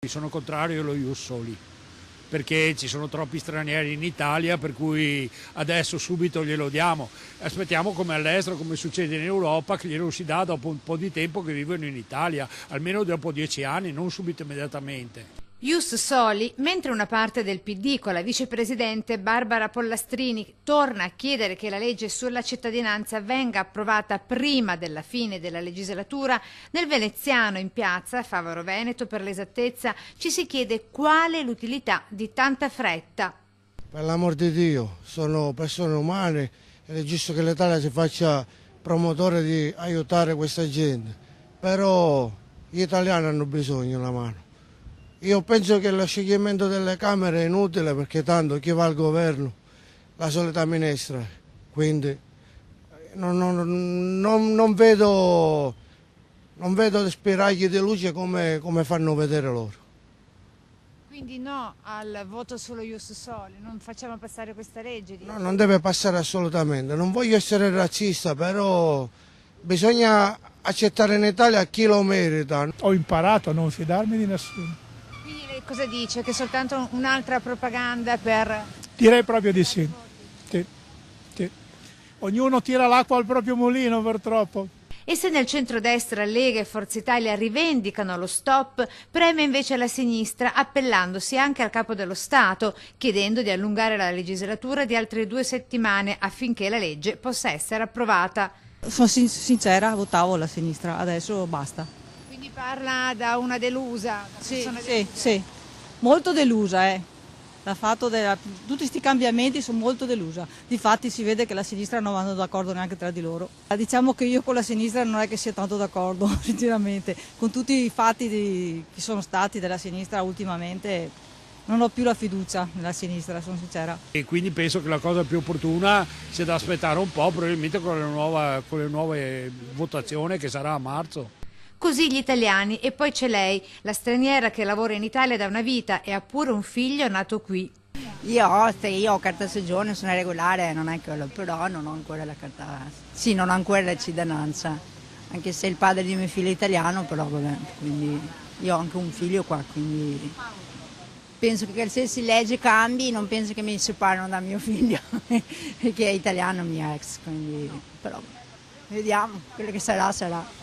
Sono contrario allo ius soli, perché ci sono troppi stranieri in Italia, per cui adesso subito glielo diamo. Aspettiamo come all'estero, come succede in Europa, che glielo si dà dopo un po' di tempo che vivono in Italia, almeno dopo 10 anni, non subito immediatamente. Ius soli, mentre una parte del PD con la vicepresidente Barbara Pollastrini torna a chiedere che la legge sulla cittadinanza venga approvata prima della fine della legislatura, nel veneziano in piazza, Favaro Veneto per l'esattezza, ci si chiede quale l'utilità di tanta fretta. Per l'amor di Dio, sono persone umane ed è giusto che l'Italia si faccia promotore di aiutare questa gente, però gli italiani hanno bisogno di una mano. Io penso che lo scioglimento delle Camere è inutile perché tanto chi va al governo? La solita minestra, quindi non vedo spiragli di luce come fanno vedere loro. Quindi no al voto solo ius soli, non facciamo passare questa legge? No, non deve passare assolutamente, non voglio essere razzista, però bisogna accettare in Italia chi lo merita. Ho imparato a non fidarmi di nessuno. Quindi lei cosa dice? Che è soltanto un'altra propaganda per... Direi proprio di sì. Sì, sì. Ognuno tira l'acqua al proprio mulino purtroppo. E se nel centrodestra Lega e Forza Italia rivendicano lo stop, preme invece la sinistra appellandosi anche al Capo dello Stato, chiedendo di allungare la legislatura di altre 2 settimane affinché la legge possa essere approvata. Sono sincera, votavo la sinistra, adesso basta. Quindi parla da una delusa? Sì, molto delusa. Tutti questi cambiamenti sono molto delusa. Difatti si vede che la sinistra non vanno d'accordo neanche tra di loro. Diciamo che io con la sinistra non è che sia tanto d'accordo, sinceramente. Con tutti i fatti che sono stati della sinistra ultimamente non ho più la fiducia nella sinistra, sono sincera. E quindi penso che la cosa più opportuna sia da aspettare un po', probabilmente con le nuove votazioni che sarà a marzo. Così gli italiani, e poi c'è lei, la straniera che lavora in Italia da una vita e ha pure un figlio nato qui. Io ho carta soggiorno, sono regolare, non è quello, però non ho ancora la carta, sì, non ho ancora la cittadinanza, anche se il padre di mio figlio è italiano, però vabbè, quindi io ho anche un figlio qua, quindi penso che qualsiasi legge cambi, non penso che mi separano da mio figlio, che è italiano mio ex, quindi però vediamo, quello che sarà sarà.